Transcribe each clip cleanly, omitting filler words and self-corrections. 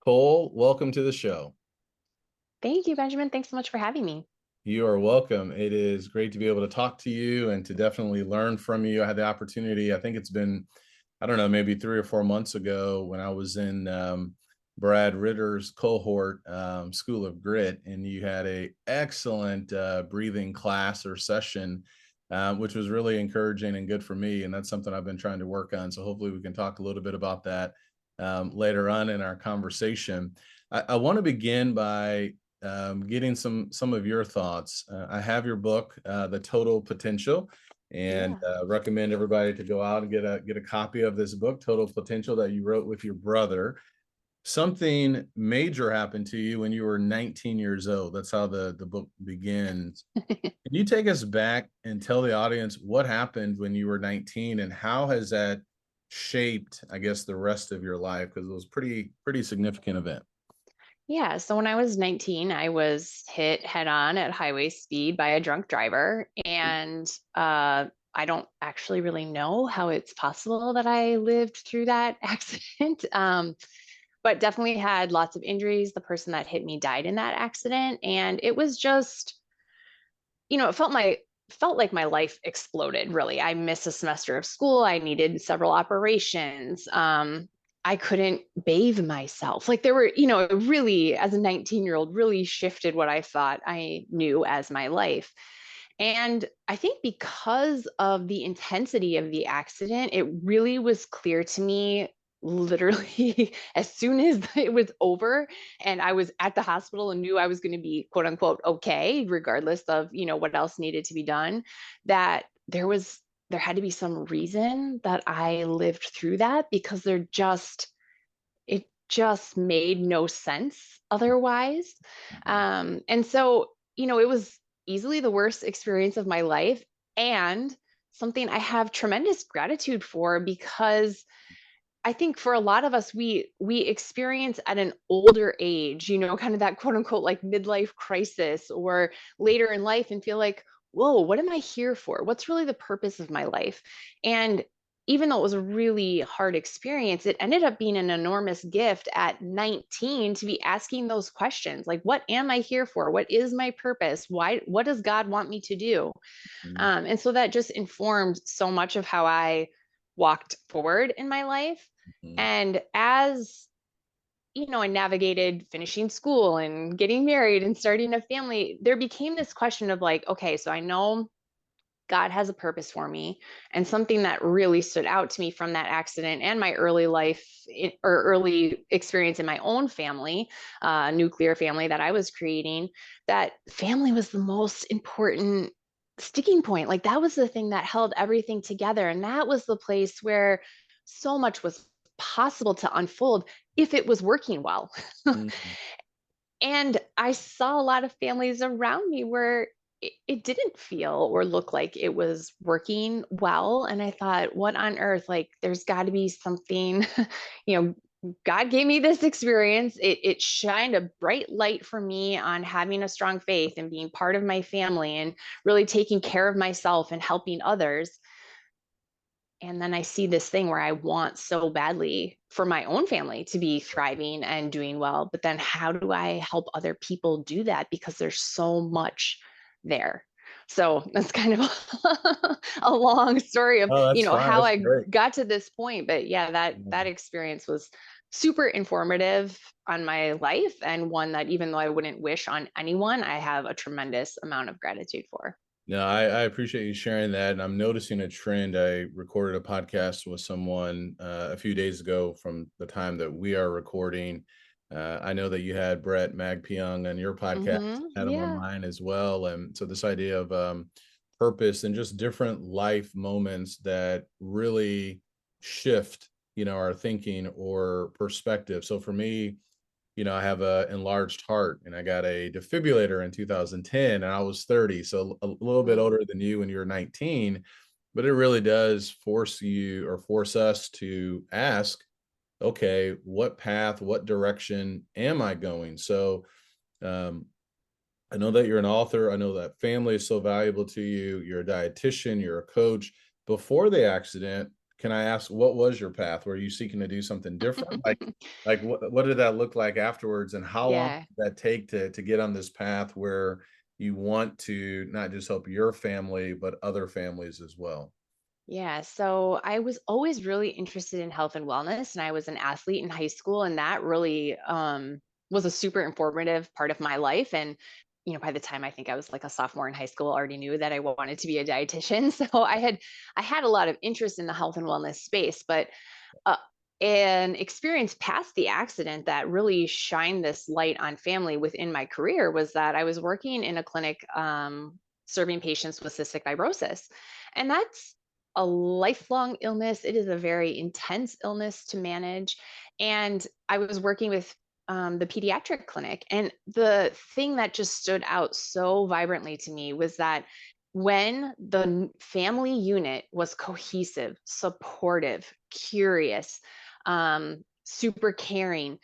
Cole, welcome to the show. Thank you, Benjamin. Thanks so much for having me. You are welcome. It is great to be able to talk to you and to definitely learn from you. I had the opportunity, I think it's been, I don't know, maybe 3 or 4 months ago when I was in Brad Ritter's cohort, School of Grit, and you had a excellent breathing class or session, which was really encouraging and good for me. And that's something I've been trying to work on. So hopefully we can talk a little bit about that later on in our conversation. I want to begin by getting some of your thoughts. I have your book, The Total Potential, and Yeah. recommend everybody to go out and get a copy of this book, Total Potential, that you wrote with your brother. Something major happened to you when you were 19 years old. That's how the book begins. Can you take us back and tell the audience what happened when you were 19 and how has that shaped, I guess, the rest of your life? Because it was pretty significant event. Yeah. So when I was 19, I was hit head on at highway speed by a drunk driver. And I don't actually really know how it's possible that I lived through that accident, but definitely had lots of injuries. The person that hit me died in that accident. And it was just, it felt like my life exploded, really. I missed a semester of school. I needed several operations. I couldn't bathe myself. Like there were, it really, as a 19-year-old, really shifted what I thought I knew as my life. And I think because of the intensity of the accident, it really was clear to me literally as soon as it was over and I was at the hospital and knew I was going to be quote unquote okay, regardless of, what else needed to be done, that there had to be some reason that I lived through that because it just made no sense otherwise. And so, it was easily the worst experience of my life and something I have tremendous gratitude for because I think for a lot of us, we experience at an older age, kind of that quote unquote like midlife crisis or later in life and feel like, whoa, what am I here for? What's really the purpose of my life? And even though it was a really hard experience, it ended up being an enormous gift at 19 to be asking those questions like, what am I here for? What is my purpose? What does God want me to do? Mhm. And so that just informed so much of how I walked forward in my life. Mhm. And as I navigated finishing school and getting married and starting a family, there became this question of like, okay, so I know God has a purpose for me. And something that really stood out to me from that accident and my early life or early experience in my own family, nuclear family that I was creating, that family was the most important sticking point. Like that was the thing that held everything together. And that was the place where so much was possible to unfold if it was working well. Mhm. And I saw a lot of families around me where it didn't feel or look like it was working well. And I thought, what on earth? Like, there's got to be something, you God gave me this experience. It shined a bright light for me on having a strong faith and being part of my family and really taking care of myself and helping others. And then I see this thing where I want so badly for my own family to be thriving and doing well. But then how do I help other people do that? Because there's so much there. So that's kind of a long story of, Oh, that's fine. how That's I great. got to this point. But yeah, that Mhm. experience was super informative on my life and one that even though I wouldn't wish on anyone, I have a tremendous amount of gratitude for. No, I appreciate you sharing that. And I'm noticing a trend. I recorded a podcast with someone a few days ago from the time that we are recording. I know that you had Brett Magpiung on your podcast, had him on Yeah. mine as well. And so this idea of purpose and just different life moments that really shift, our thinking or perspective. So for me, I have a enlarged heart and I got a defibrillator in 2010 and I was 30. So a little bit Mm. older than you when you were 19, but it really does force you or force us to ask, okay, what path, what direction am I going? So, um, I know that you're an author. I know that family is so valuable to you. You're a dietitian, you're a coach. Before the accident, can I ask, what was your path? Were you seeking to do something different? Like what did that look like afterwards, and how long Yeah. did that take to get on this path where you want to not just help your family, but other families as well? Yeah, so I was always really interested in health and wellness, and I was an athlete in high school, and that really was a super informative part of my life. And by the time I think I was like a sophomore in high school, I already knew that I wanted to be a dietitian. So I had a lot of interest in the health and wellness space, but uh, an experience past the accident that really shined this light on family within my career was that I was working in a clinic serving patients with cystic fibrosis. And that's a lifelong illness. It is a very intense illness to manage. And I was working with the pediatric clinic. And the thing that just stood out so vibrantly to me was that when the family unit was cohesive, supportive, curious, super caring,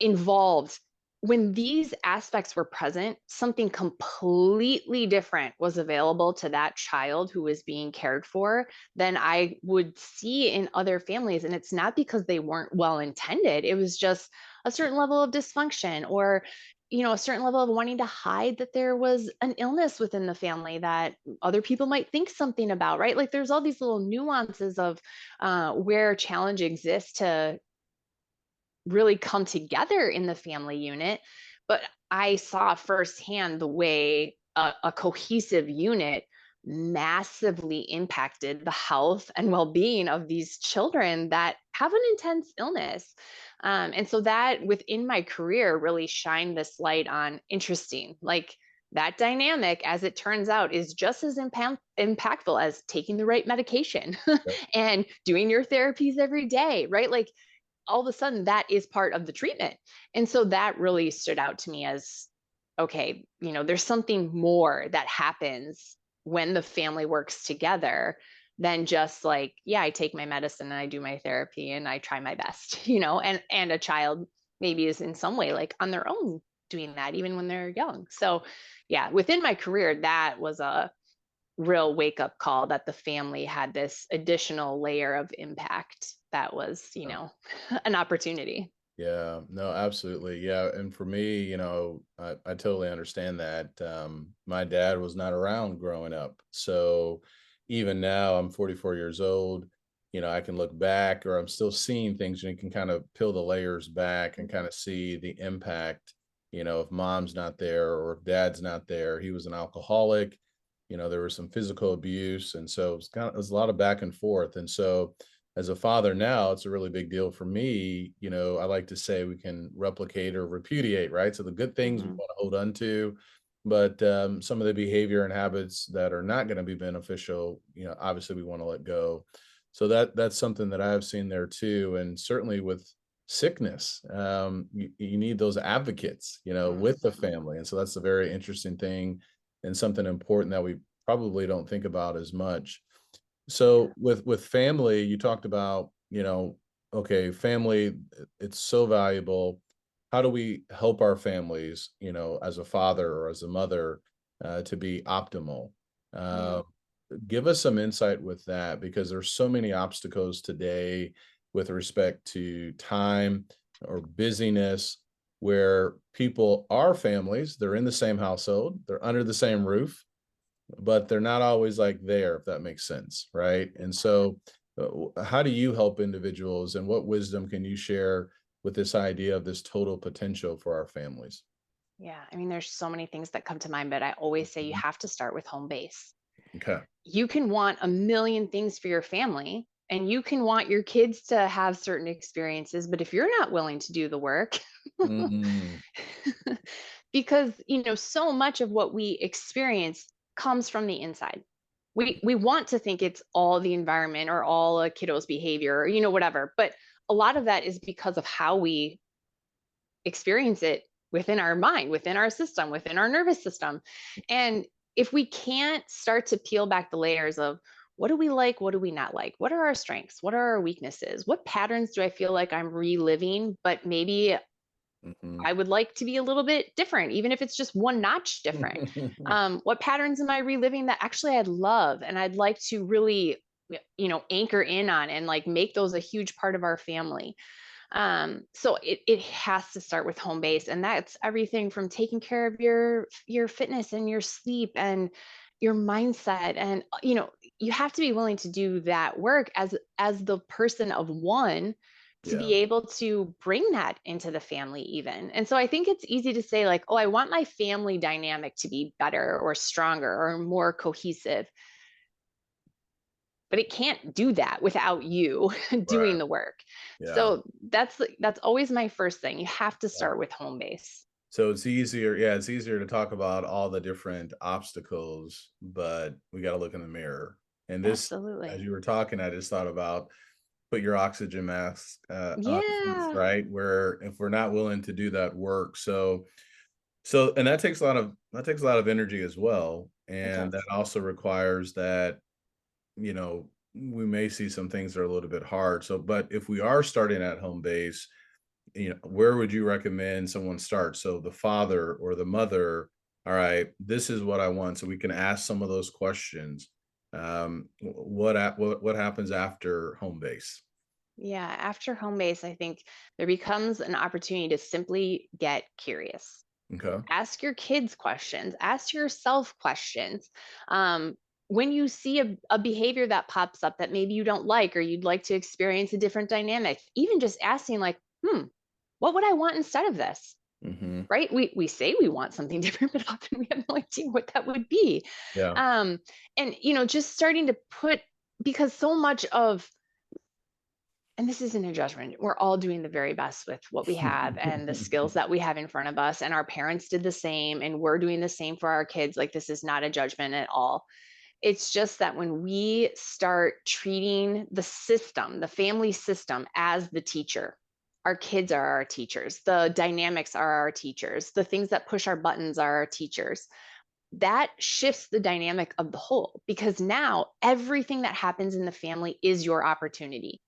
involved, when these aspects were present, something completely different was available to that child who was being cared for than I would see in other families. And it's not because they weren't well intended, it was just a certain level of dysfunction, or a certain level of wanting to hide that there was an illness within the family that other people might think something about, right? Like there's all these little nuances of where challenge exists to really come together in the family unit. But I saw firsthand the way a cohesive unit massively impacted the health and well-being of these children that have an intense illness. And so that within my career really shined this light on interesting, like that dynamic, as it turns out, is just as impactful as taking the right medication Yep. and doing your therapies every day, right? Like all of a sudden that is part of the treatment. And so that really stood out to me as, okay, there's something more that happens when the family works together than just like, yeah, I take my medicine and I do my therapy and I try my best, and a child maybe is in some way like on their own doing that even when they're young. So yeah, within my career, that was a real wake up call that the family had this additional layer of impact that was, an opportunity. Yeah, no, absolutely. Yeah. And for me, I totally understand that. My dad was not around growing up. So even now, I'm 44 years old. I can look back, or I'm still seeing things, and you can kind of peel the layers back and kind of see the impact. If mom's not there or if dad's not there. He was an alcoholic. There was some physical abuse. And so it was a lot of back and forth. And so, as a father now, it's a really big deal for me. I like to say we can replicate or repudiate, right? So the good things we Hmm. want to hold on to, but some of the behavior and habits that are not going to be beneficial, obviously we want to let go. So that's something that I've seen there too. And certainly with sickness, you need those advocates, with the Hmm. family. And so that's a very interesting thing and something important that we probably don't think about as much. So with family, you talked about, okay, family, it's so valuable. How do we help our families, as a father or as a mother, to be optimal? Yeah. Uh, Give us some insight with that, because there's so many obstacles today with respect to time or busyness, where people are families, they're in the same household, they're under the same roof, but they're not always like there, if that makes sense, right? And so, how do you help individuals, and what wisdom can you share with this idea of this total potential for our families? Yeah. I mean, there's so many things that come to mind, but I always say you Mhm. have to start with home base. Okay. You can want a million things for your family and you can want your kids to have certain experiences, but if you're not willing to do the work, Mm, because so much of what we experience comes from the inside. We want to think it's all the environment or all a kiddo's behavior or whatever, but a lot of that is because of how we experience it within our mind, within our system, within our nervous system. And if we can't start to peel back the layers of what do we like, what do we not like, what are our strengths, what are our weaknesses, what patterns do I feel like I'm reliving, but maybe mhm. I would like to be a little bit different, even if it's just one notch different. What patterns am I reliving that actually I'd love and I'd like to really anchor in on and like make those a huge part of our family. So it has to start with home base, and that's everything from taking care of your fitness and your sleep and your mindset. And you have to be willing to do that work as the person of one, to Yeah. be able to bring that into the family even. And so I think it's easy to say like, oh, I want my family dynamic to be better or stronger or more cohesive, but it can't do that without you doing Right. the work. Yeah. So that's always my first thing. You have to Yeah. start with home base. So it's easier, yeah, it's easier to talk about all the different obstacles, but we got to look in the mirror. And this, as Absolutely. you were talking, I just thought about put your oxygen mask on first, Yeah, right? Where if we're not willing to do that work, so and that takes a lot of energy as well, it and that does. also requires that we may see some things that are a little bit hard. So, but if we are starting at home base, where would you recommend someone start? So the father or the mother, all right, this is what I want. So we can ask some of those questions. What happens after home base? Yeah, after home base, I think there becomes an opportunity to simply get curious. Okay. Ask your kids questions, ask yourself questions. Um, when you see a behavior that pops up that maybe you don't like, or you'd like to experience a different dynamic, even just asking, like, what would I want instead of this? Hmm. Right? We say we want something different, but often we have no idea what that would be. Yeah. Um, and just starting to put, because so much of, and this isn't a judgment, we're all doing the very best with what we have and the skills that we have in front of us, and our parents did the same, and we're doing the same for our kids. Like, this is not a judgment at all. It's just that when we start treating the system, the family system, as the teacher, our kids are our teachers, the dynamics are our teachers, the things that push our buttons are our teachers. That shifts the dynamic of the whole, because now everything that happens in the family is your opportunity,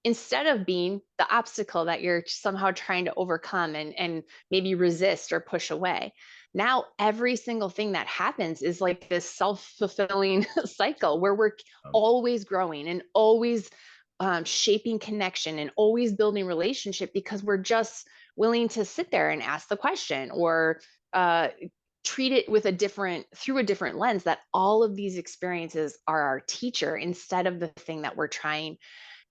instead of being the obstacle that you're somehow trying to overcome and maybe resist or push away. Now every single thing that happens is like this self-fulfilling cycle where we're Um, always growing and always shaping connection and always building relationship, because we're just willing to sit there and ask the question, or uh, treat it with through a different lens, that all of these experiences are our teacher instead of the thing that we're trying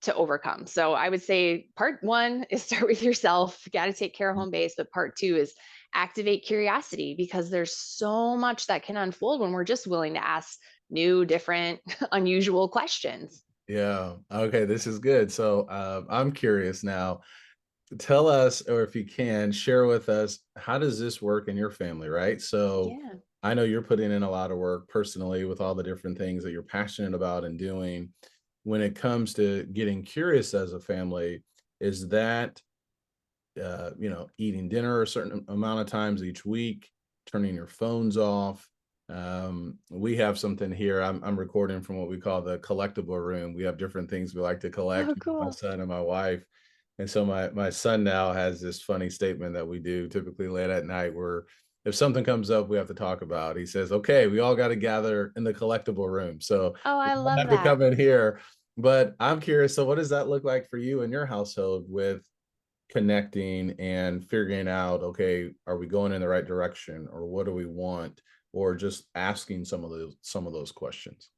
to overcome. So I would say part one is start with yourself, got to take care of home base. But part two is activate curiosity, because there's so much that can unfold when we're just willing to ask new, different, unusual questions. yeah. Okay. This is good. So I'm curious now. Tell us, or if you can, share with us, how does this work in your family, right? So Yeah. I know you're putting in a lot of work personally with all the different things that you're passionate about and doing. When it comes to getting curious as a family, is that eating dinner a certain amount of times each week, turning your phones off? We have something here. I'm recording from what we call the collectible room. We have different things we like to collect, Oh, my cool. son and my wife. And so my son now has this funny statement that we do typically late at night, where if something comes up we have to talk about, he says, "Okay, we all got to gather in the collectible room." So Oh, we I all love have to that. come in here. But I'm curious, so what does that look like for you in your household with connecting and figuring out, okay, are we going in the right direction, or what do we want, or just asking some of those questions?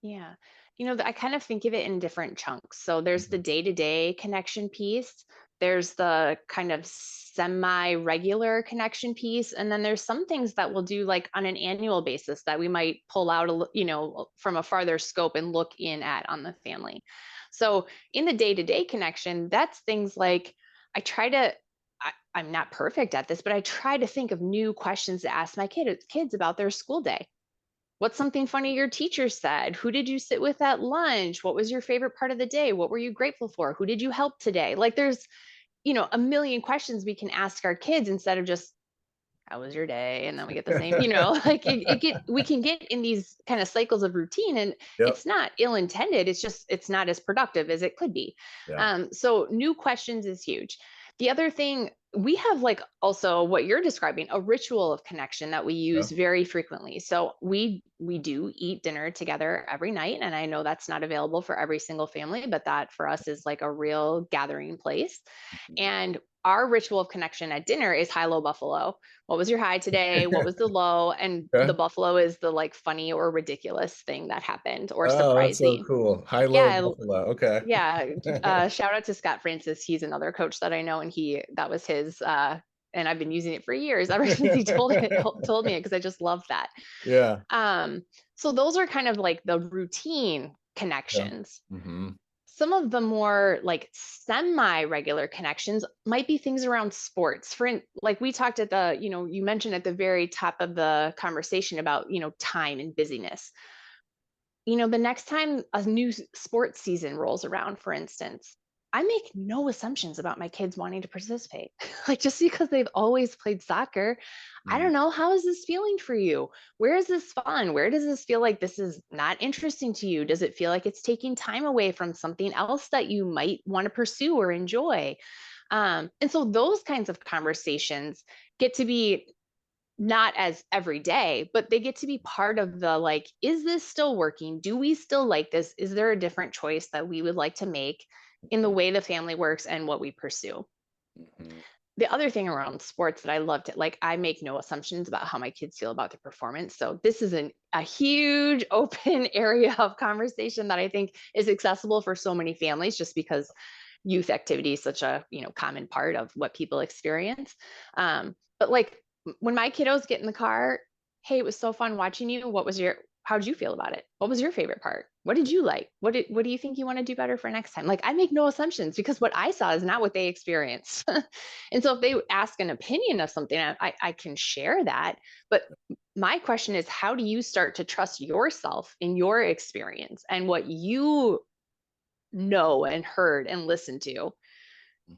Yeah. I kind of think of it in different chunks. So there's the Mhm. day-to-day connection piece, there's the kind of semi-regular connection piece, and then there's some things that we'll do like on an annual basis that we might pull out from a farther scope and look in at on the family. So in the day-to-day connection, that's things like, I try to I'm not perfect at this, but I try to think of new questions to ask my kids about their school day. What's something funny your teacher said? Who did you sit with at lunch? What was your favorite part of the day? What were you grateful for? Who did you help today? Like, there's, a million questions we can ask our kids, instead of just, how was your day? And then we get the same, like we can get in these kind of cycles of routine, and Yep. it's not ill intended. It's just, it's not as productive as it could be. Yeah. So new questions is huge. The other thing we have like also what you're describing, a ritual of connection that we Yeah. use very frequently. So we do eat dinner together every night, and I know that's not available for every single family, but that for us is like a real gathering place. Mhm. And our ritual of connection at dinner is high low buffalo. What was your high today? What was the low? And the Okay. buffalo is the like funny or ridiculous thing that happened or Oh, that's so surprising. cool. High low Yeah, buffalo. Okay. yeah, shout out to Scott Francis. He's another coach that I know, and that was his. And I've been using it for years ever since he told me it because I just love that. Yeah. Um, so those are kind of like the routine Yeah. connections. Hmm. Some of the more like semi-regular connections might be things around sports. Like we talked at the, you mentioned at the very top of the conversation about, time and busyness. The next time a new sports season rolls around, for instance, I make no assumptions about my kids wanting to participate. Like just because they've always played soccer, I Hmm. don't know, how is this feeling for you? Where is this fun? Where does this feel like this is not interesting to you? Does it feel like it's taking time away from something else that you might want to pursue or enjoy? And so those kinds of conversations get to be not as every day, but they get to be part of the like, is this still working? Do we still like this? Is there a different choice that we would like to make in the way the family works and what we pursue? Hmm. The other thing around sports that I loved it, like I make no assumptions about how my kids feel about their performance. So this is a huge open area of conversation that I think is accessible for so many families just because youth activity is such a common part of what people experience. But like when my kiddos get in the car, hey, it was so fun watching you. How did you feel about it? What was your favorite part? What did you like? What do you think you want to do better for next time? Like I make no assumptions because what I saw is not what they experienced. And so if they ask an opinion of something, I can share that. But my question is, how do you start to trust yourself in your experience and what you know and heard and listened to?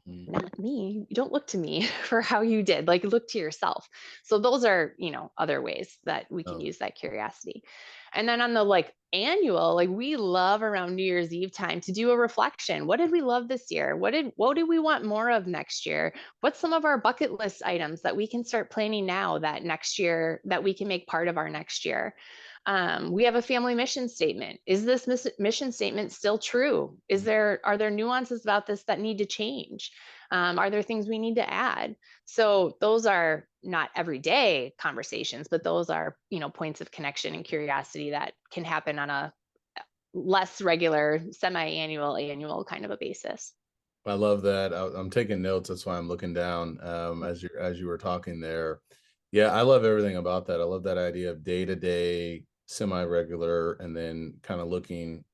Hmm. Not me. You don't look to me for how you did. Like look to yourself. So those are, other ways that we can Oh, use that curiosity. And then on the like annual, like we love around New Year's Eve time to do a reflection. What did we love this year? What did we want more of next year? What's some of our bucket list items that we can start planning now that next year that we can make part of our next year? We have a family mission statement. Is this mission statement still true? Are there nuances about this that need to change? Are there things we need to add? So those are not everyday conversations, but those are, points of connection and curiosity that can happen on a less regular, semi-annual, annual kind of a basis. I love that. I'm taking notes. That's why I'm looking down as you were talking there. Yeah, I love everything about that. I love that idea of day to day, semi regular, and then kind of looking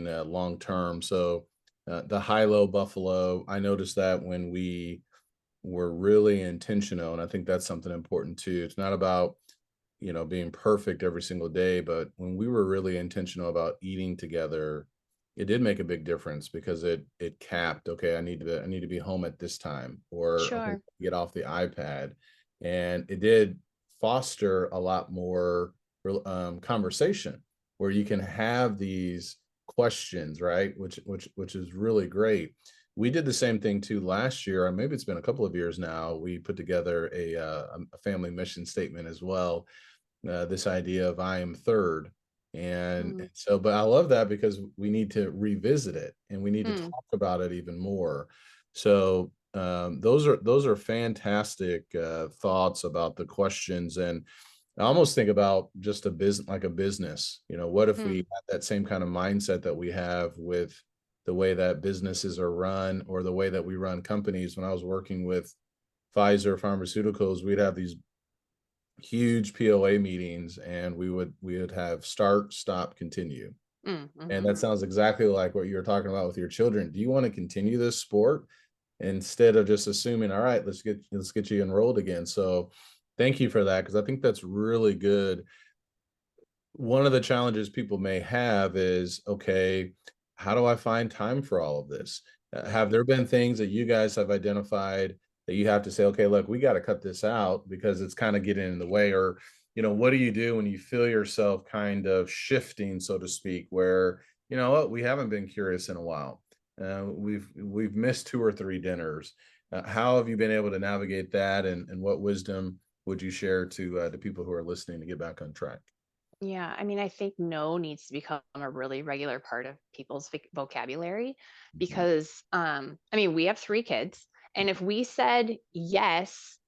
at long term. So the high low buffalo. I noticed that when we were really intentional, and I think that's something important too. It's not about being perfect every single day, but when we were really intentional about eating together, it did make a big difference because it capped, okay, I need to be home at this time, or okay, Sure. get off the iPad. And it did foster a lot more conversation where you can have these questions, right? Which is really great. We did the same thing too last year, or maybe it's been a couple of years now. We put together a family mission statement as well, this idea of I am third. And Mm, so, but I love that because we need to revisit it and we need to mm, talk about it even more. So those are fantastic thoughts about the questions. And I almost think about just a business, like a business. What if we mm, had that same kind of mindset that we have with the way that businesses are run, or the way that we run companies? When I was working with Pfizer Pharmaceuticals, we'd have these huge POA meetings, and we would have start, stop, continue. mm, And mhm. that sounds exactly like what you were talking about with your children. Do you want to continue this sport? Instead of just assuming, all right, let's get you enrolled again. So thank you for that, because I think that's really good. One of the challenges people may have is, okay, how do I find time for all of this? Have there been things that you guys have identified that you have to say, okay, look, we got to cut this out because it's kind of getting in the way? Or, what do you do when you feel yourself kind of shifting, so to speak, where, what, we haven't been curious in a while. We've missed two or three dinners. How have you been able to navigate that, and what wisdom would you share to people who are listening to get back on track? Yeah, I mean, I think no needs to become a really regular part of people's vocabulary Mhm. because, I mean, we have 3 kids, and if we said yes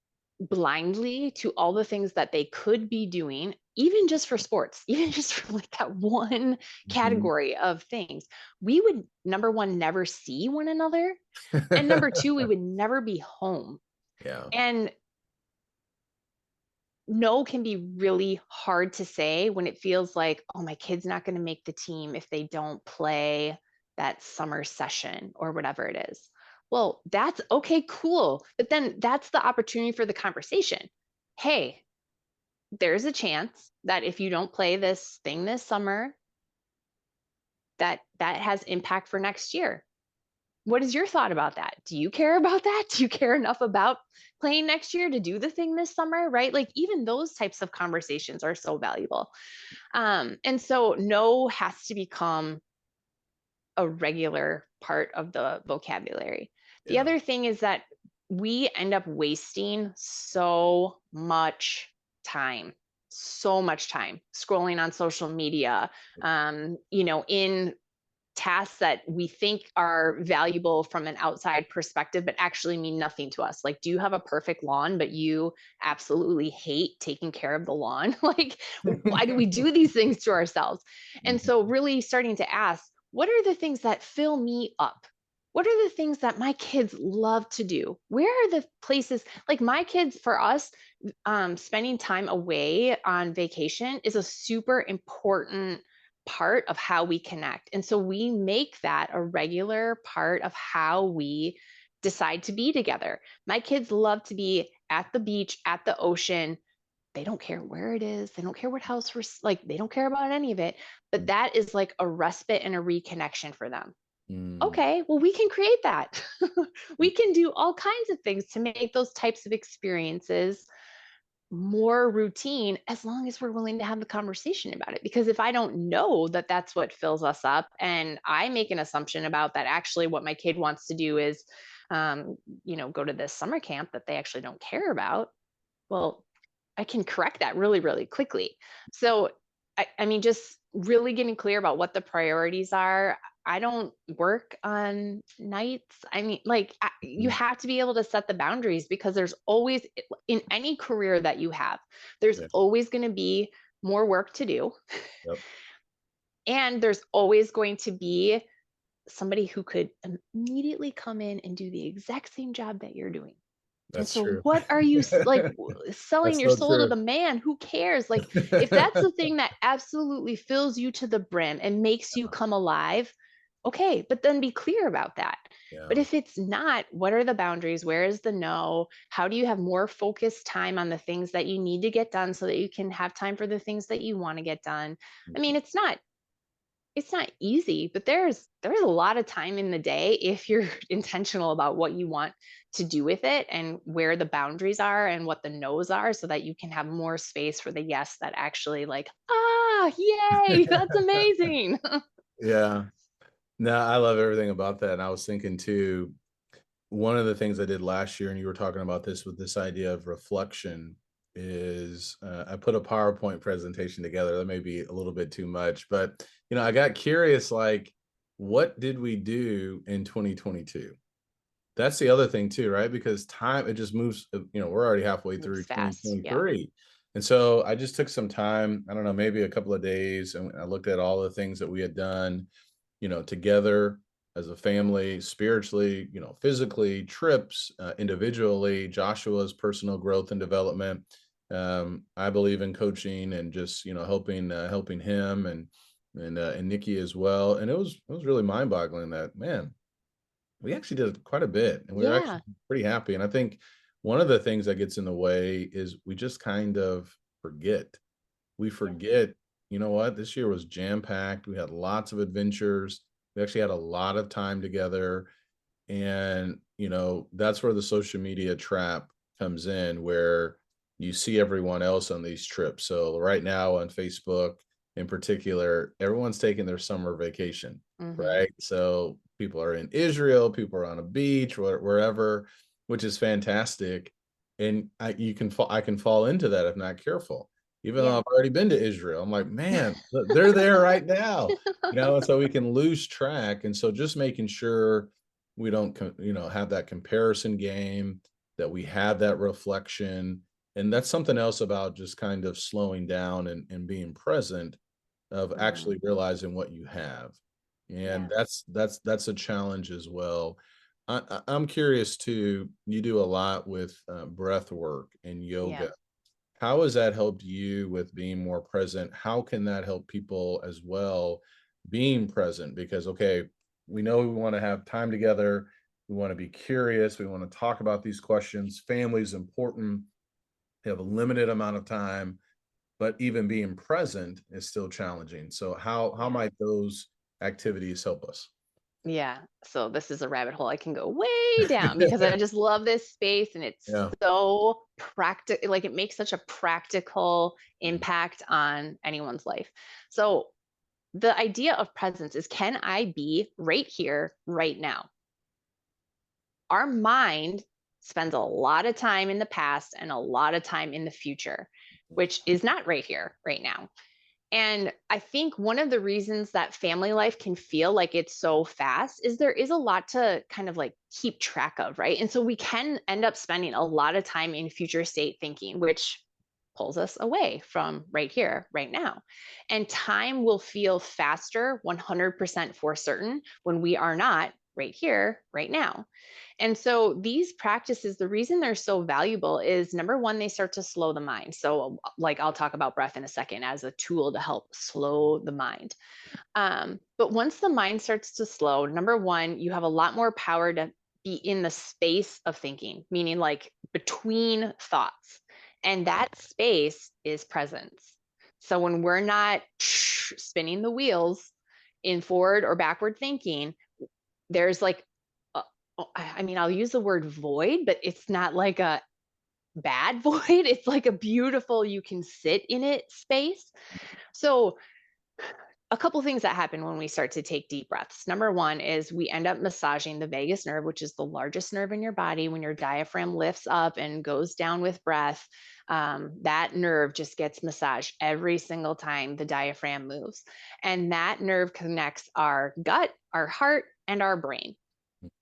blindly to all the things that they could be doing, even just for sports, even just for like that one Mhm. category of things, we would, number one, never see one another. And number two, we would never be home. Yeah. And no can be really hard to say when it feels like, oh, my kid's not going to make the team if they don't play that summer session or whatever it is. Well, that's okay, cool. But then that's the opportunity for the conversation. Hey, there's a chance that if you don't play this thing this summer, that has impact for next year. What is your thought about that? Do you care about that? Do you care enough about playing next year to do the thing this summer? Right? Like even those types of conversations are so valuable. And so no has to become a regular part of the vocabulary. The Yeah. other thing is that we end up wasting so much time scrolling on social media, in tasks that we think are valuable from an outside perspective, but actually mean nothing to us. Like, do you have a perfect lawn, but you absolutely hate taking care of the lawn? Like, why do we do these things to ourselves? And so, Mhm. really starting to ask, what are the things that fill me up? What are the things that my kids love to do? Where are the places like my kids, for us, spending time away on vacation is a super important part of how we connect. And so we make that a regular part of how we decide to be together. My kids love to be at the beach, at the ocean. They don't care where it is. They don't care what house we're like, they don't care about any of it. But that is like a respite and a reconnection for them. Mm. Okay, well, we can create that. We can do all kinds of things to make those types of experiences more routine as long as we're willing to have the conversation about it. Because if I don't know that that's what fills us up and I make an assumption about that, actually, what my kid wants to do is, go to this summer camp that they actually don't care about, well, I can correct that really, really quickly. So, I mean, just really getting clear about what the priorities are. I don't work on nights. I mean, like, you Mhm. have to be able to set the boundaries because there's always, in any career that you have, there's Yeah. always going to be more work to do. Yep. And there's always going to be somebody who could immediately come in and do the exact same job that you're doing. And That's so true. what are you selling That's your so soul to true. the man? Who cares? Like if that's the thing that absolutely fills you to the brim and makes you come alive, okay, but then be clear about that. But Yeah. if it's not, what are the boundaries? Where is the no? How do you have more focused time on the things that you need to get done so that you can have time for the things that you want to get done? I mean, it's not easy, but there's a lot of time in the day if you're intentional about what you want to do with it and where the boundaries are and what the no's are so that you can have more space for the yes that actually like, yay, that's amazing. Yeah. No, I love everything about that. And I was thinking too, one of the things I did last year, and you were talking about this with this idea of reflection, is I put a PowerPoint presentation together. That may be a little bit too much, but I got curious, like, what did we do in 2022? That's the other thing too, right? Because time, it just moves, we're already halfway through Moves fast. Yeah. 2023. And so I just took some time, I don't know, maybe a couple of days, and I looked at all the things that we had done, together as a family, spiritually, physically, trips, individually, Joshua's personal growth and development. I believe in coaching and just, helping him and Nikki as well. And it was really mind boggling that, man, we actually did quite a bit, and we were Yeah. actually pretty happy. And I think one of the things that gets in the way is we just kind of forget. We Yeah. forget, you know what? This year was jam-packed. We had lots of adventures. We actually had a lot of time together. And, that's where the social media trap comes in, where you see everyone else on these trips. So right now on Facebook in particular, everyone's taking their summer vacation, Hmm. right? So people are in Israel, people are on a beach, wherever. which is fantastic. And I can fall into that if not careful. Even though Yeah. I've already been to Israel, I'm like, man, they're there right now, and so we can lose track. And so just making sure we don't, have that comparison game, that we have that reflection. And that's something else about just kind of slowing down and being present, of Mhm. actually realizing what you have. And Yeah. that's a challenge as well. I'm curious too. You do a lot with breath work and Yeah. yoga. How has that helped you with being more present? How can that help people as well being present? Because, okay, we know we want to have time together. We want to be curious. We want to talk about these questions. Family is important. They have a limited amount of time, but even being present is still challenging. So how Yeah. might those activities help us? Yeah. So this is a rabbit hole I can go way down because I just love this space and it's Yeah. so practical. Like it makes such a practical Mhm. impact on anyone's life. So the idea of presence is, can I be right here, right now? Our mind spends a lot of time in the past and a lot of time in the future, which is not right here, right now. And I think one of the reasons that family life can feel like it's so fast is there is a lot to kind of like keep track of, right? And so we can end up spending a lot of time in future state thinking, which pulls us away from right here, right now. And time will feel faster, 100% for certain, when we are not right here, right now. And so these practices, the reason they're so valuable is number one, they start to slow the mind. So, like, I'll talk about breath in a second as a tool to help slow the mind. But once the mind starts to slow, number one, you have a lot more power to be in the space of thinking, meaning like between thoughts. And that space is presence. So when we're not spinning the wheels in forward or backward thinking, there's like, uh, I mean, I'll use the word void, but it's not like a bad void. It's like a beautiful, you can sit in it space. So a couple things that happen when we start to take deep breaths. Number one is we end up massaging the vagus nerve, which is the largest nerve in your body. When your diaphragm lifts up and goes down with breath, that nerve just gets massaged every single time the diaphragm moves. And that nerve connects our gut, our heart, and our brain.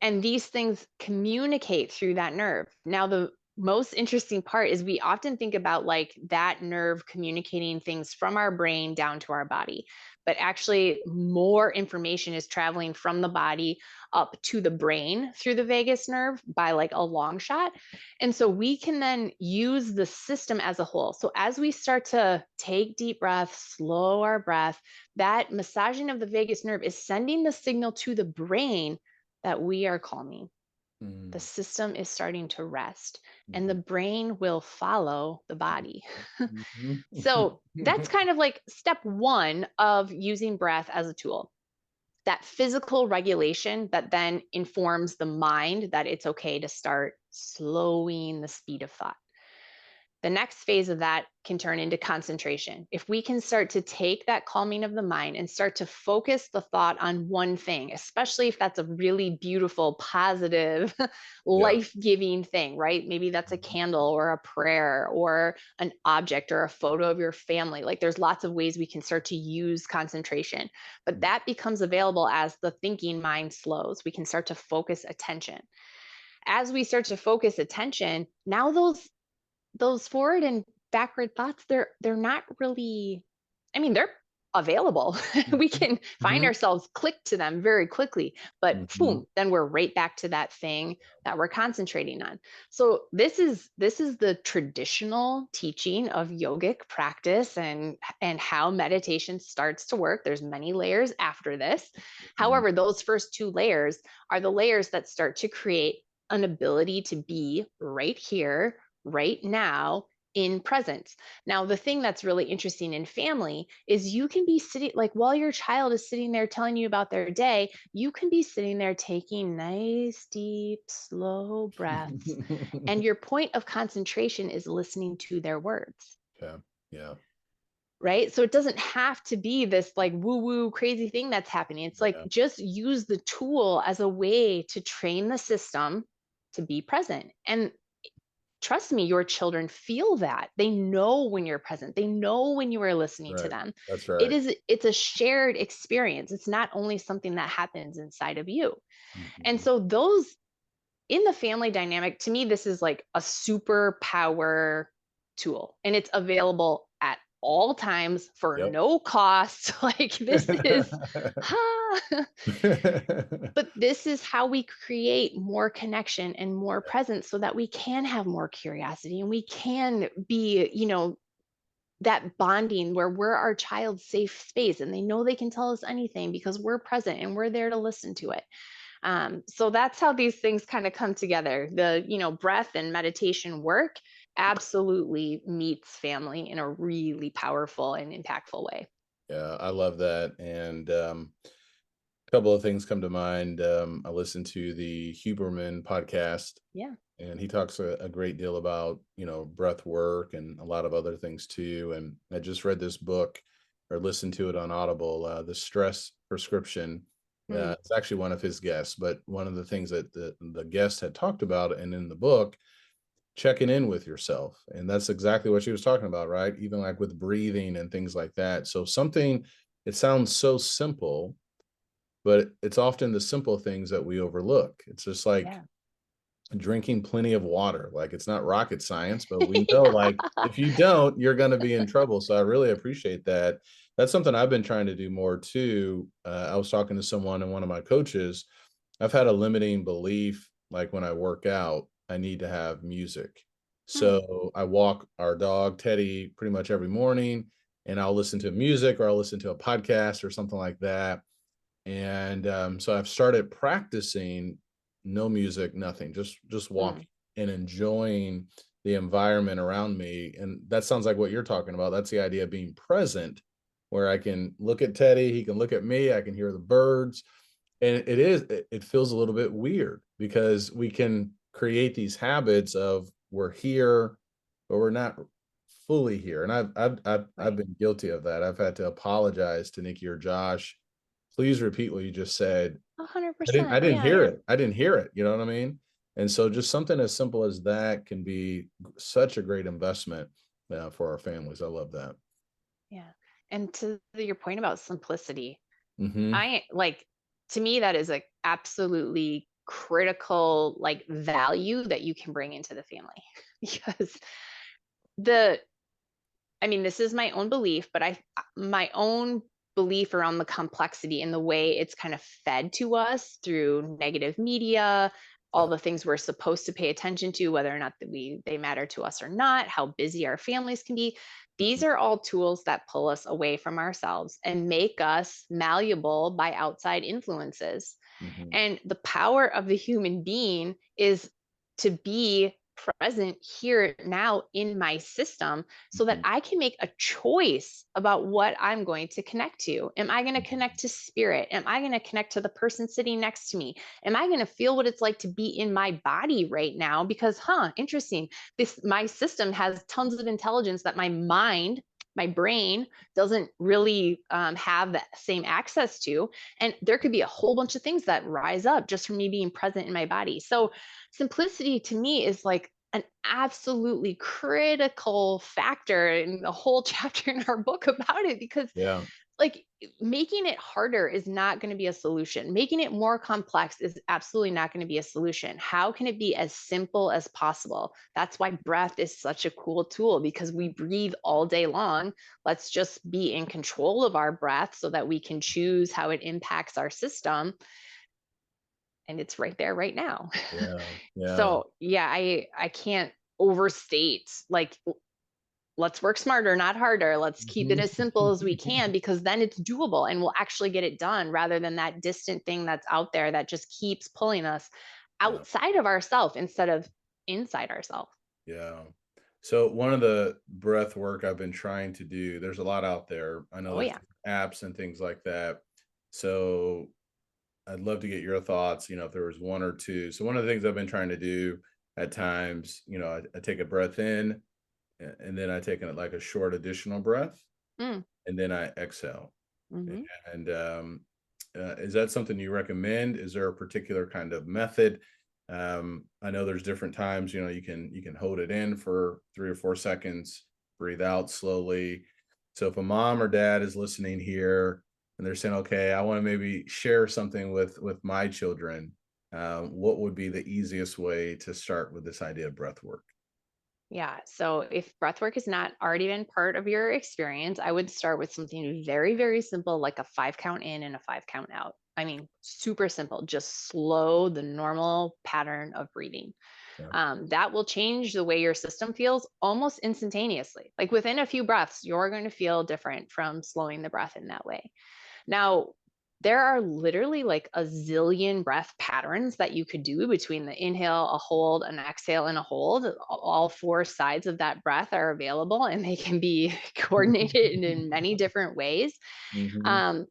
And these things communicate through that nerve. Now, the most interesting part is we often think about like that nerve communicating things from our brain down to our body, but actually more information is traveling from the body up to the brain through the vagus nerve by like a long shot. And so we can then use the system as a whole. So as we start to take deep breaths, slow our breath, that massaging of the vagus nerve is sending the signal to the brain that we are calming. The Mm, system is starting to rest, and the mhm, brain will follow the body. mhm. So that's kind of like step one of using breath as a tool. That physical regulation that then informs the mind that it's okay to start slowing the speed of thought. The next phase of that can turn into concentration. If we can start to take that calming of the mind and start to focus the thought on one thing, especially if that's a really beautiful, positive, Yeah. life giving thing, right? Maybe that's a candle or a prayer or an object or a photo of your family. Like there's lots of ways we can start to use concentration, but Mhm. that becomes available as the thinking mind slows. We can start to focus attention. As we start to focus attention, now those forward and backward thoughts, they're not really, I mean, they're available. We Mhm. can find Mhm. ourselves click to them very quickly, but Mhm. boom, then we're right back to that thing that we're concentrating on. So this is the traditional teaching of yogic practice and how meditation starts to work. There's many layers after this. Mhm. However, those first two layers are the layers that start to create an ability to be right here, right now, in presence. Now, the thing that's really interesting in family is you can be sitting, like while your child is sitting there telling you about their day, you can be sitting there taking nice, deep, slow breaths. And your point of concentration is listening to their words, Yeah. Yeah. right? So it doesn't have to be this like woo woo crazy thing that's happening. It's like Yeah. just use the tool as a way to train the system to be present. And trust me, your children feel that. They know when you're present. They know when you are listening to Right. them. That's right. It's a shared experience. It's not only something that happens inside of you. And Mhm. so those in the family dynamic, to me, this is like a superpower tool, and it's available at all times for Yep. no cost. Like this is, ha. But this is how we create more connection and more presence so that we can have more curiosity and we can be, that bonding where we're our child's safe space and they know they can tell us anything because we're present and we're there to listen to it. So that's how these things kind of come together. The, breath and meditation work absolutely meets family in a really powerful and impactful way. Yeah, I love that. And a couple of things come to mind. I listened to the Huberman podcast, Yeah. and he talks a great deal about, breath work and a lot of other things too. And I just read this book or listened to it on Audible, The Stress Prescription. Mm, It's actually one of his guests, but one of the things that the guest had talked about and in the book, checking in with yourself. And that's exactly what she was talking about, right? Even like with breathing and things like that. So something, it sounds so simple, but it's often the simple things that we overlook. It's just like yeah. drinking plenty of water. Like it's not rocket science, but we know Yeah. like if you don't, you're going to be in trouble. So I really appreciate that. That's something I've been trying to do more too. I was talking to someone and one of my coaches. I've had a limiting belief, like when I work out, I need to have music. Hmm. So I walk our dog Teddy pretty much every morning, and I'll listen to music or I'll listen to a podcast or something like that. And so I've started practicing no music, nothing, just Mm, walking and enjoying the environment around me. And that sounds like what you're talking about. That's the idea of being present, where I can look at Teddy, he can look at me, I can hear the birds. And it feels a little bit weird because we can create these habits of we're here, but we're not fully here. And I've right. been guilty of that. I've had to apologize to Nikki or Josh. Please repeat what you just said. I 100%. didn't Yeah. hear Yeah. it. I didn't hear it. You know what I mean? And so just something as simple as that can be such a great investment for our families. I love that. Yeah. And to your point about simplicity, Hmm. I like, to me, that is a absolutely critical like value that you can bring into the family because the I mean, this is my own belief, but my own belief around the complexity and the way it's kind of fed to us through negative media, all Yeah. the things we're supposed to pay attention to, whether or not they matter to us or not, how busy our families can be. These are all tools that pull us away from ourselves and make us malleable by outside influences. Hmm. And the power of the human being is to be present here now in my system so that Hmm. I can make a choice about what I'm going to connect to. Am I going to connect to spirit? Am I going to connect to the person sitting next to me? Am I going to feel what it's like to be in my body right now? Because, interesting. My system has tons of intelligence that my brain doesn't really have that same access to. And there could be a whole bunch of things that rise up just from me being present in my body. So simplicity to me is like an absolutely critical factor in the whole chapter in our book about it because Yeah. like making it harder is not going to be a solution. Making it more complex is absolutely not going to be a solution. How can it be as simple as possible? That's why breath is such a cool tool because we breathe all day long. Let's just be in control of our breath so that we can choose how it impacts our system. And it's right there right now. Yeah. Yeah. So yeah, I can't overstate like let's work smarter, not harder. Let's keep it Mhm. as simple as we can because then it's doable and we'll actually get it done rather than that distant thing that's out there that just keeps pulling us Yeah. outside of ourselves instead of inside ourselves. Yeah. So one of the breath work I've been trying to do, there's a lot out there. I know Oh there's yeah. different apps and things like that. So I'd love to get your thoughts, if there was one or two. So one of the things I've been trying to do at times, I take a breath in and then I take like a short additional breath Mm, and then I exhale. hmm. And is that something you recommend? Is there a particular kind of method? I know there's different times, you can hold it in for 3 or 4 seconds, breathe out slowly. So if a mom or dad is listening here and they're saying, okay, I want to maybe share something with my children, what would be the easiest way to start with this idea of breath work? Yeah. So if breath work has not already been part of your experience, I would start with something very, very simple, like a 5 count in and a 5 count out. I mean, super simple. Just slow the normal pattern of breathing. Yeah. That will change the way your system feels almost instantaneously. Like within a few breaths, you're going to feel different from slowing the breath in that way. Now, there are literally like a zillion breath patterns that you could do between the inhale, a hold, an exhale, and a hold. All four sides of that breath are available and they can be coordinated in many different ways. Mhm. Um,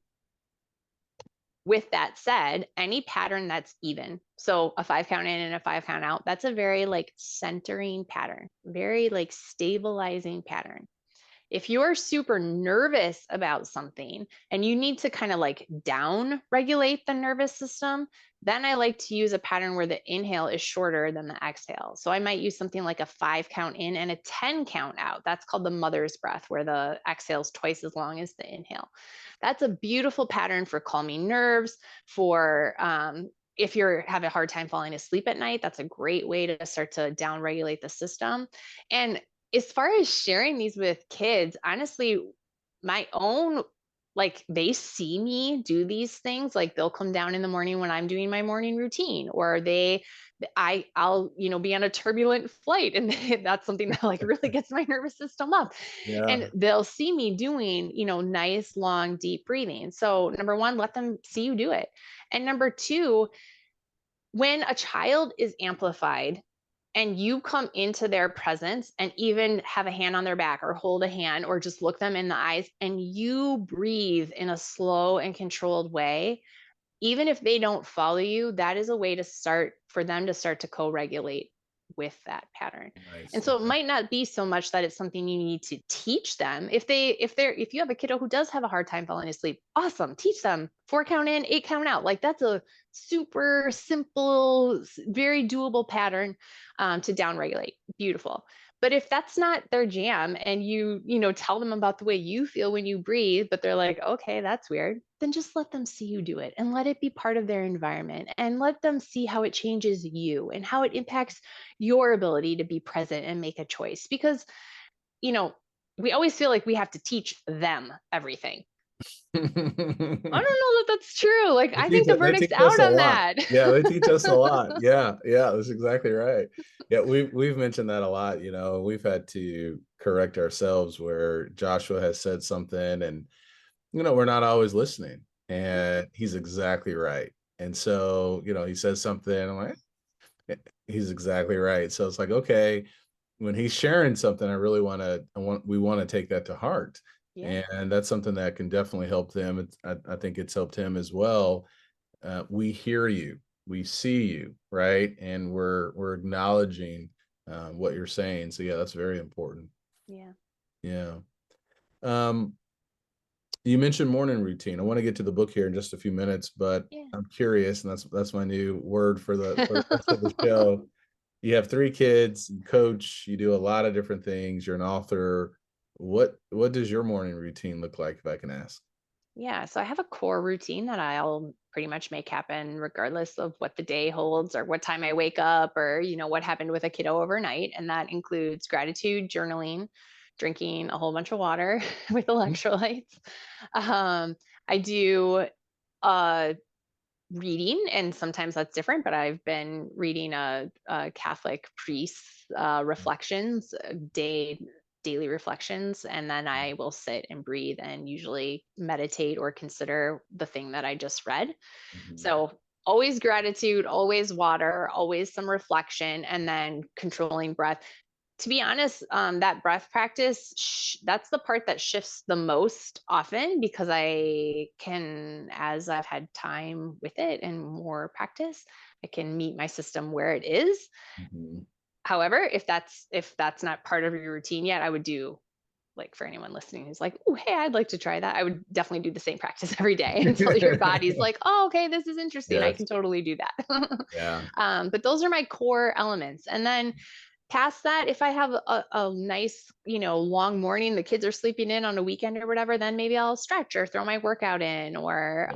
with that said, any pattern that's even, so a 5 count in and a 5 count out, that's a very like centering pattern, very like stabilizing pattern. If you're super nervous about something and you need to kind of like down regulate the nervous system, then I like to use a pattern where the inhale is shorter than the exhale. So I might use something like a 5 count in and a 10 count out. That's called the mother's breath, where the exhale is twice as long as the inhale. That's a beautiful pattern for calming nerves, for if you're having a hard time falling asleep at night, that's a great way to start to down regulate the system. And as far as sharing these with kids, honestly, my own, like they see me do these things, like they'll come down in the morning when I'm doing my morning routine, or I'll, be on a turbulent flight and that's something that like really gets my nervous system up. Yeah. And they'll see me doing, nice, long, deep breathing. So number one, let them see you do it. And number two, when a child is amplified and you come into their presence and even have a hand on their back or hold a hand or just look them in the eyes and you breathe in a slow and controlled way, even if they don't follow you, that is a way to start for them to start to co-regulate with that pattern. And Nice. so it might not be so much that it's something you need to teach them. If you have a kiddo who does have a hard time falling asleep, awesome. Teach them 4 count in, 8 count out. Like that's a super simple, very doable pattern to downregulate. Beautiful. But if that's not their jam and you tell them about the way you feel when you breathe, but they're like, okay, that's weird, then just let them see you do it and let it be part of their environment and let them see how it changes you and how it impacts your ability to be present and make a choice. Because, you know, we always feel like we have to teach them everything. I don't know that that's true. Like, I think the They verdict's teach us out a on lot. that. Yeah, they teach us a lot. Yeah, yeah, that's exactly right. Yeah, we've mentioned that a lot, we've had to correct ourselves where Joshua has said something and, we're not always listening, Yeah. and he's exactly right. And so, he says something, I'm like, he's exactly right. So it's like, okay, when he's sharing something, we want to take that to heart. Yeah. And that's something that can definitely help them. I think it's helped him as well. We hear you, we see you, right? And we're acknowledging what you're saying. So yeah, that's very important. Yeah. Yeah. Um, you mentioned morning routine. I want to get to the book here in just a few minutes, but Yeah. I'm curious, and that's my new word for the rest of the show. You have 3 kids, you coach, you do a lot of different things, you're an author. What does your morning routine look like, if I can ask? Yeah, so I have a core routine that I'll pretty much make happen regardless of what the day holds or what time I wake up or, what happened with a kiddo overnight. And that includes gratitude, journaling, drinking a whole bunch of water with Mhm, electrolytes. Um, I do uh, reading, and sometimes that's different, but I've been reading a Catholic priest's reflections, daily reflections, and then I will sit and breathe and usually meditate or consider the thing that I just read. mhm, So always gratitude, always water, always some reflection, and then controlling breath. To be honest, that breath practice, that's the part that shifts the most often because I can, as I've had time with it and more practice, I can meet my system where it is. mhm. However, if that's not part of your routine yet, I would do like for anyone listening who's like, oh, hey, I'd like to try that. I would definitely do the same practice every day until your body's like, oh, okay, this is interesting. I Yes. can totally do that. Yeah. But those are my core elements. And then past that, if I have a nice, long morning, the kids are sleeping in on a weekend or whatever, then maybe I'll stretch or throw my workout in, or,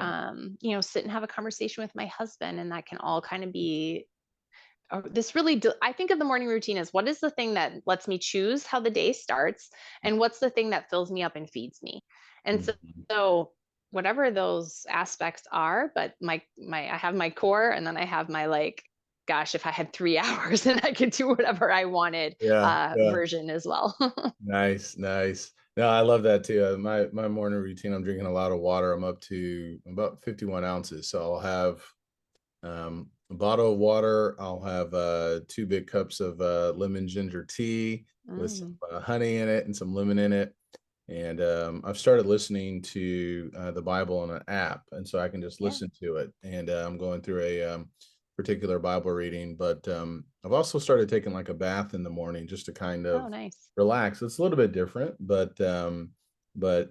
Yeah. sit and have a conversation with my husband. And that can all kind of be I think of the morning routine as what is the thing that lets me choose how the day starts, and what's the thing that fills me up and feeds me. And so, Mhm. so whatever those aspects are, but I have my core, and then I have my like, gosh, if I had 3 hours and I could do whatever I wanted, Yeah. Yeah. version as well. Nice, nice. No, I love that too. My morning routine, I'm drinking a lot of water. I'm up to about 51 ounces. So I'll have a bottle of water. I'll have 2 big cups of lemon ginger tea with some Mm, honey in it and some lemon in it. And I've started listening to the Bible on an app, and so I can just yeah. listen to it. And I'm going through a particular Bible reading, but I've also started taking like a bath in the morning just to kind Oh, of nice. relax. It's a little bit different, but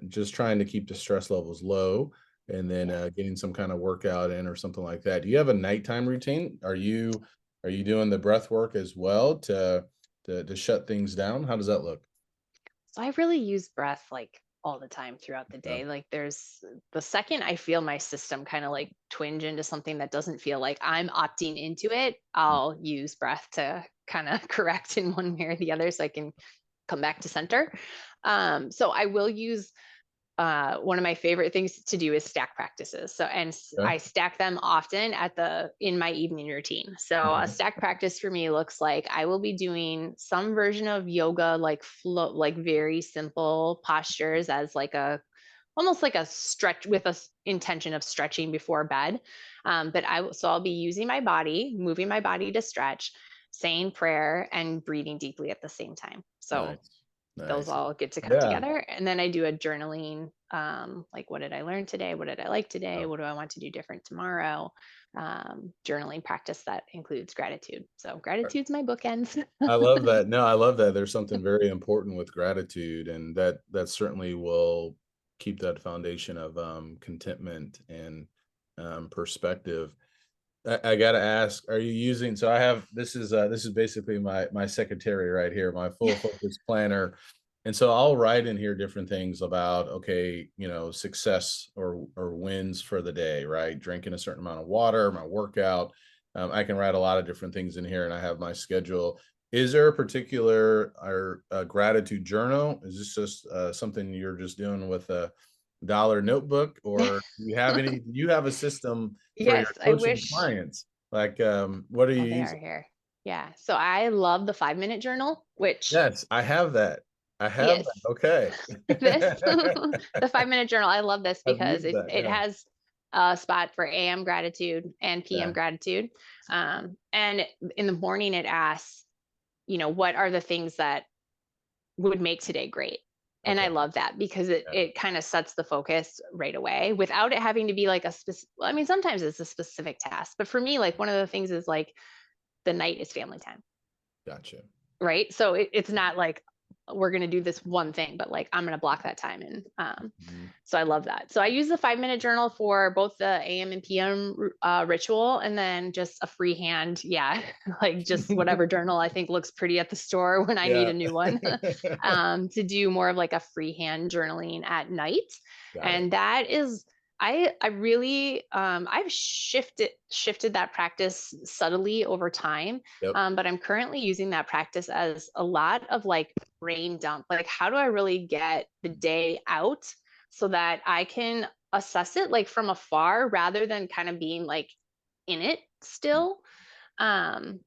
just trying to keep the stress levels low, and then Yeah. getting some kind of workout in or something like that. Do you have a nighttime routine? Are you doing the breath work as well to shut things down? How does that look? So I really use breath like all the time throughout the Yeah. day. Like there's the second I feel my system kind of like twinge into something that doesn't feel like I'm opting into it, I'll use breath to kind of correct in one way or the other so I can come back to center. So I will use one of my favorite things to do is stack practices. So, and Okay. I stack them often in my evening routine. So, a Okay. stack practice for me looks like I will be doing some version of yoga, like flow, like very simple postures as like almost like a stretch with a intention of stretching before bed. But so I'll be using my body, moving my body to stretch, saying prayer, and breathing deeply at the same time. So Nice. those Nice. all get to come Yeah. together. And then I do a journaling, like what did I learn today? What did I like today? Oh, What do I want to do different tomorrow? Journaling practice that includes gratitude. So gratitude's my bookends. I love that. No, I love that. There's something very important with gratitude, and that certainly will keep that foundation of contentment and perspective. I gotta ask, are you using, so I have, this is basically my secretary right here, my full focus planner. And so I'll write in here different things about, okay, success or wins for the day, right? Drinking a certain amount of water, my workout. I can write a lot of different things in here, and I have my schedule. Is there a particular or a gratitude journal? Is this just something you're just doing with a dollar notebook, or do you have a system for your Yes, I coaching wish. clients? Like, what are Oh, you they are using? here. Yeah. So I love the 5 minute journal, which Yes, I have that. I have yes, that. Okay. this the 5 minute journal. I love this I've because used it that. it Yeah. has a spot for AM gratitude and PM Yeah. gratitude. And in the morning it asks, what are the things that would make today great? And I Okay. love that because it Yeah. it kind of sets the focus right away without it having to be like a specific. I mean, sometimes it's a specific task, but for me, like one of the things is like the night is family time, Gotcha. right? So it's not like we're going to do this one thing, but like I'm going to block that time. And Mhm. so I love that. So I use the 5 minute journal for both the AM and PM ritual, and then just a freehand, yeah, like just whatever journal I think looks pretty at the store when I need Yeah. a new one, to do more of like a freehand journaling at night. Got it. And that is, I really, I've shifted that practice subtly over time, Yep. but I'm currently using that practice as a lot of like brain dump. Like, how do I really get the day out so that I can assess it like from afar rather than kind of being like in it still? Um,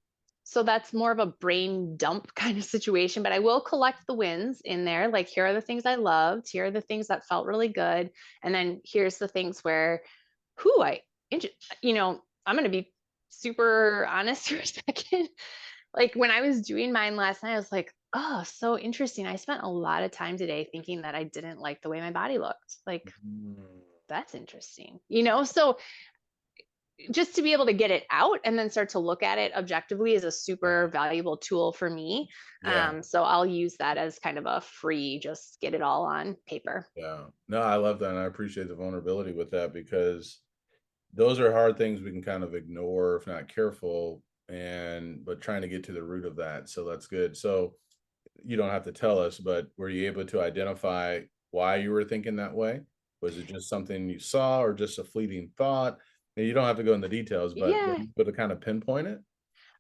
so that's more of a brain dump kind of situation, but I will collect the wins in there. Like, here are the things I loved, here are the things that felt really good. And then here's the things where, who I'm going to be super honest for a second. Like when I was doing mine last night, I was like, oh, so interesting. I spent a lot of time today thinking that I didn't like the way my body looked. Like, Mm. that's interesting. So just to be able to get it out and then start to look at it objectively is a super Yeah. valuable tool for me. Yeah. So I'll use that as kind of a free, just get it all on paper. Yeah. No, I love that. And I appreciate the vulnerability with that because those are hard things we can kind of ignore if not careful. But trying to get to the root of that. So that's good. So you don't have to tell us, but were you able to identify why you were thinking that way? Was it just something you saw or just a fleeting thought? And you don't have to go into details, but were Yeah. you able to kind of pinpoint it?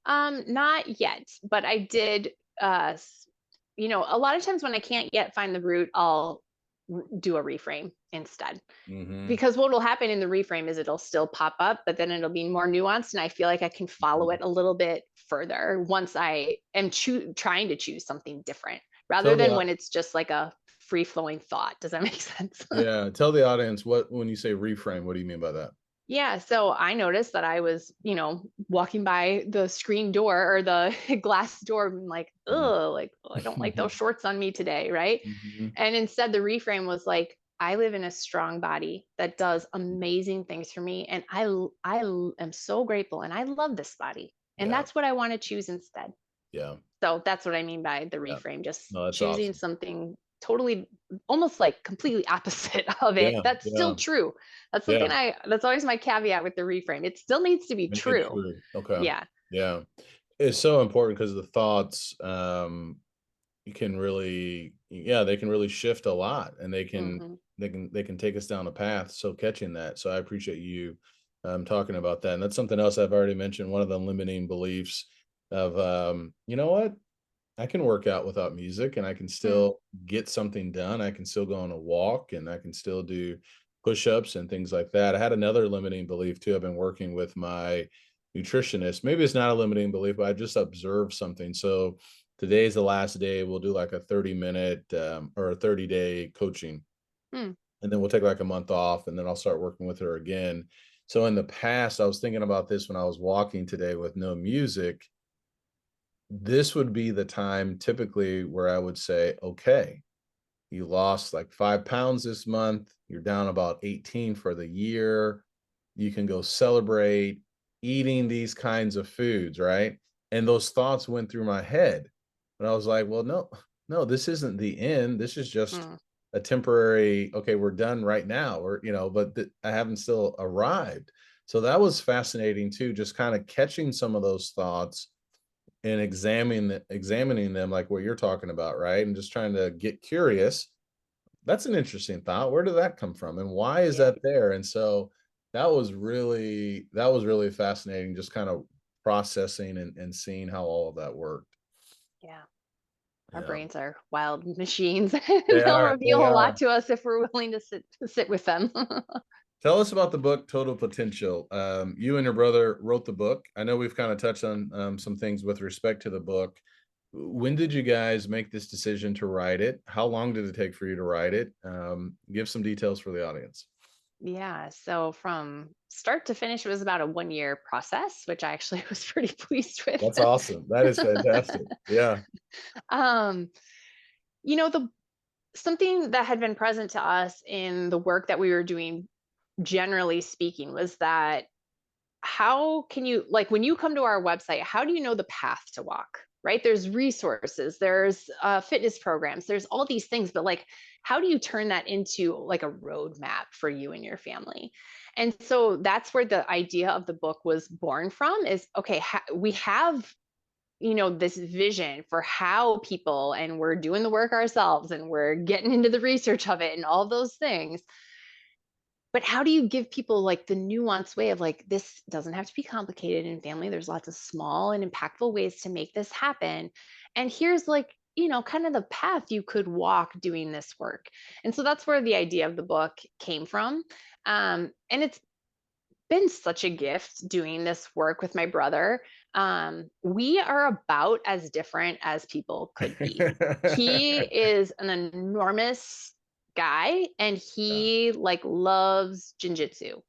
Not yet, but I did, a lot of times when I can't yet find the root, I'll do a reframe instead. Mm-hmm. Because what will happen in the reframe is it'll still pop up, but then it'll be more nuanced. And I feel like I can follow Mhm. it a little bit further once I am trying to choose something different rather Tell the than when it's just like a free flowing thought. Does that make sense? Yeah, tell the audience what when you say reframe, what do you mean by that? Yeah, so I noticed that I was, walking by the screen door or the glass door, and like, Mhm. oh, like, "Oh, I don't like those shorts on me today, right?" Mhm. And instead, the reframe was like, I live in a strong body that does amazing things for me, and am so grateful, and I love this body, and Yeah, that's what I want to choose instead. yeah, So that's what I mean by the yeah. reframe, just No, that's choosing awesome. something totally almost like completely opposite of it. Yeah, That's yeah, still true. yeah. That's always my caveat with the reframe. It still needs to be Make it true. true. Okay. Yeah. Yeah. It's so important because the thoughts, you can really yeah, they can really shift a lot and Hmm. they can take us down a path. So catching that. So I appreciate you talking about that. And that's something else I've already mentioned, one of the limiting beliefs of you know what? I can work out without music and I can Mm. still get something done. I can still go on a walk and I can still do push-ups and things like that. I had another limiting belief too. I've been working with my nutritionist. Maybe it's not a limiting belief, but I just observed something. So today's the last day. We'll do like a 30-minute or a 30-day coaching. Mm. And then we'll take like a month off and then I'll start working with her again. So in the past, I was thinking about this when I was walking today with no music. This would be the time typically where I would say, okay, you lost like 5 pounds this month. You're down about 18 for the year. You can go celebrate eating these kinds of foods, right? And those thoughts went through my head. And I was like, well, no, no, this isn't the end. This is just Mm. a temporary, okay, we're done right now. Or, but I haven't still arrived. So that was fascinating too, just kind of catching some of those thoughts and examining them like what you're talking about, right? And just trying to get curious. That's an interesting thought. Where did that come from? And why is Yeah. that there? And so that was really fascinating, just kind of processing and seeing how all of that worked. Yeah. Our Yeah. brains are wild machines. They They'll are. reveal They a are. lot to us if we're willing to sit with them. Tell us about the book Total Potential. You and your brother wrote the book. I know we've kind of touched on some things with respect to the book. When did you guys make this decision to write it? How long did it take for you to write it? Give some details for the audience. Yeah. So from start to finish, it was about a 1 year process, which I actually was pretty pleased with. That's awesome. That is fantastic. Yeah. um, the something that had been present to us in the work that we were doing, generally speaking, was that how can you, like, when you come to our website, how do you know the path to walk? Right? There's resources, there's fitness programs, there's all these things, but like, how do you turn that into like a roadmap for you and your family? And so that's where the idea of the book was born from. Is okay, we have this vision for how people, and we're doing the work ourselves and we're getting into the research of it and all those things, but how do you give people like the nuanced way of like, this doesn't have to be complicated in family, there's lots of small and impactful ways to make this happen, and here's like, kind of the path you could walk doing this work. And so that's where the idea of the book came from. And it's been such a gift doing this work with my brother. We are about as different as people could be. He is an enormous guy and Yeah. he like loves jujitsu.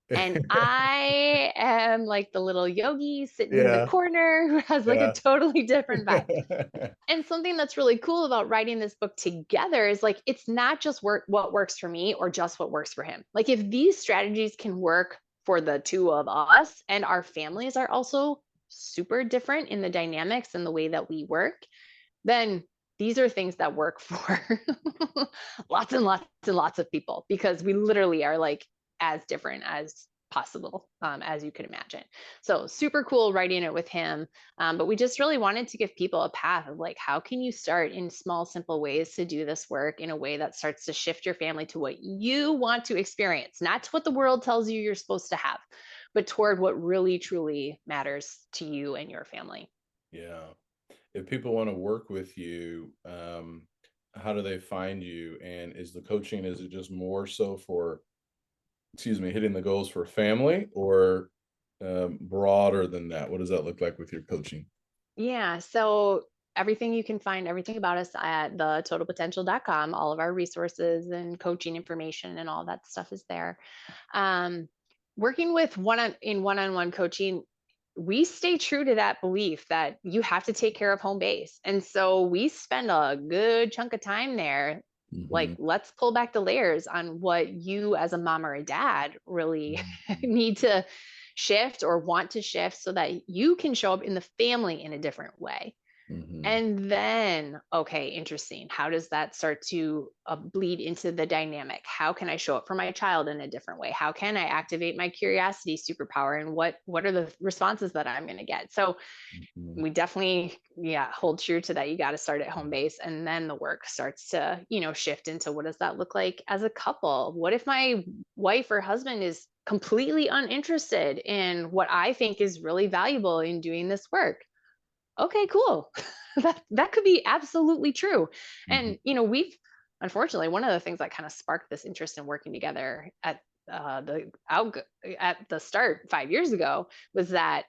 And I am like the little yogi sitting in the Yeah. corner who has like a Yeah. totally different vibe. And something that's really cool about writing this book together is like, it's not just what works for me or just what works for him. Like, if these strategies can work for the two of us, and our families are also super different in the dynamics and the way that we work, then these are things that work for lots and lots and lots of people, because we literally are like as different as possible, as you could imagine. So super cool writing it with him. But we just really wanted to give people a path of like, how can you start in small, simple ways to do this work in a way that starts to shift your family to what you want to experience, not to what the world tells you you're supposed to have, but toward what really, truly matters to you and your family. Yeah. If people want to work with you, how do they find you? And is the coaching, is it just more so for, excuse me, hitting the goals for family, or broader than that? What does that look like with your coaching? Yeah. So everything you can find everything about us at thetotalpotential.com. All of our resources and coaching information and all that stuff is there. Um, Working with one-on-one coaching, we stay true to that belief that you have to take care of home base. And so we spend a good chunk of time there. Like, Hmm. let's pull back the layers on what you as a mom or a dad really need to shift or want to shift so that you can show up in the family in a different way. Hmm. And then, okay, interesting. How does that start to bleed into the dynamic? How can I show up for my child in a different way? How can I activate my curiosity superpower? And what are the responses that I'm going to get? So Hmm. we definitely, yeah, hold true to that. You got to start at home base, and then the work starts to, shift into what does that look like as a couple? What if my wife or husband is completely uninterested in what I think is really valuable in doing this work? Okay, cool. That could be absolutely true. Hmm. And we've, unfortunately, one of the things that kind of sparked this interest in working together at the start 5 years ago was that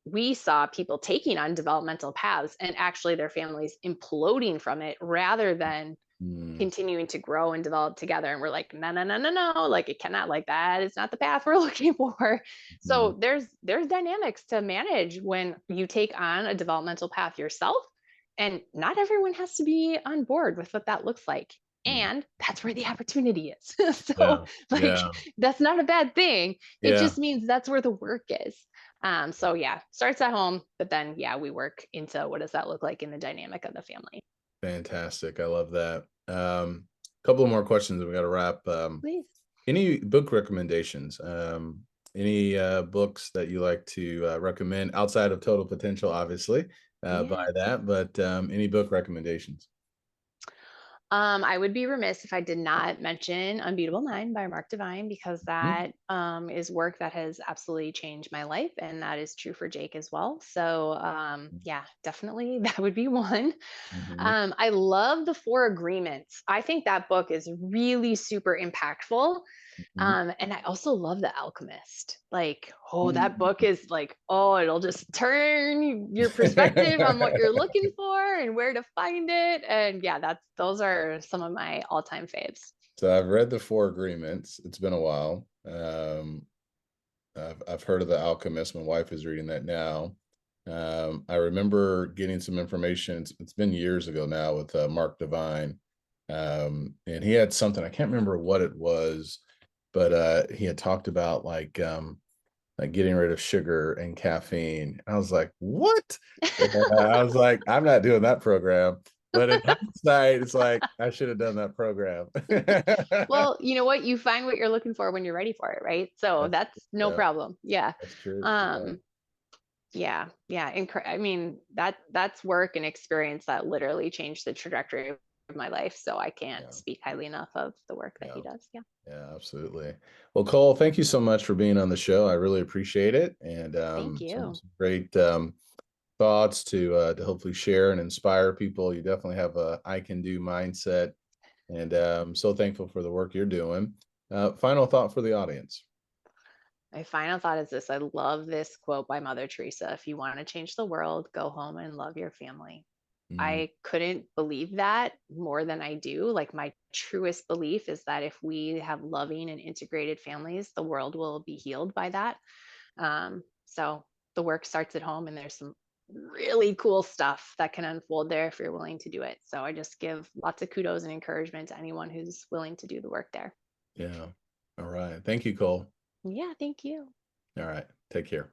we saw people taking on developmental paths and actually their families imploding from it rather than Hmm. continuing to grow and develop together. And we're like, no, no, no, no, no, like it cannot, like that is not the path we're looking for. Hmm. So there's dynamics to manage when you take on a developmental path yourself, and not everyone has to be on board with what that looks like. Hmm. And that's where the opportunity is. So Yeah. like, Yeah. that's not a bad thing. It Yeah. just means that's where the work is. So yeah, starts at home, but then yeah, we work into what does that look like in the dynamic of the family. Fantastic. I love that. Couple of more questions and we got to wrap. Please. Any book recommendations? Any books that you like to recommend outside of Total Potential, obviously, by Yeah. that, but any book recommendations? I would be remiss if I did not mention Unbeatable Mind by Mark Divine, because Mm-hmm. that is work that has absolutely changed my life, and that is true for Jake as well. So yeah, definitely that would be one. Mm-hmm. I love the Four Agreements. I think that book is really super impactful. And I also love The Alchemist. Like, oh, that book Mm-hmm. is like, oh, it'll just turn your perspective on what you're looking for and where to find it. And yeah, those are some of my all-time faves. So I've read the Four Agreements. It's been a while. I've heard of The Alchemist. My wife is reading that now. I remember getting some information. It's been years ago now with Mark Divine, and he had something, I can't remember what it was, but he had talked about like getting rid of sugar and caffeine. I was like, what? And I was like, I'm not doing that program. But in hindsight, it's like I should have done that program. Well, you know what? You find what you're looking for when you're ready for it, right? So That's that's no yeah, problem. Yeah. that's true. Yeah, Um, yeah, yeah. I mean, that's work and experience that literally changed the trajectory of my life. So I can't yeah, speak highly enough of the work that he yeah. does. Yeah. Yeah, absolutely. Well, Cole, thank you so much for being on the show. I really appreciate it, and Thank some, you. some great thoughts to hopefully share and inspire people. You definitely have a I can do mindset, and I'm so thankful for the work you're doing. Final thought for the audience. My final thought is this. I love this quote by Mother Teresa. If you want to change the world, go home and love your family. Mm, I couldn't believe that more than I do. Like, my truest belief is that if we have loving and integrated families, the world will be healed by that. So the work starts at home, and there's some really cool stuff that can unfold there if you're willing to do it. So I just give lots of kudos and encouragement to anyone who's willing to do the work there. yeah. All right. Thank you, Cole. Yeah, thank you. All right. Take care.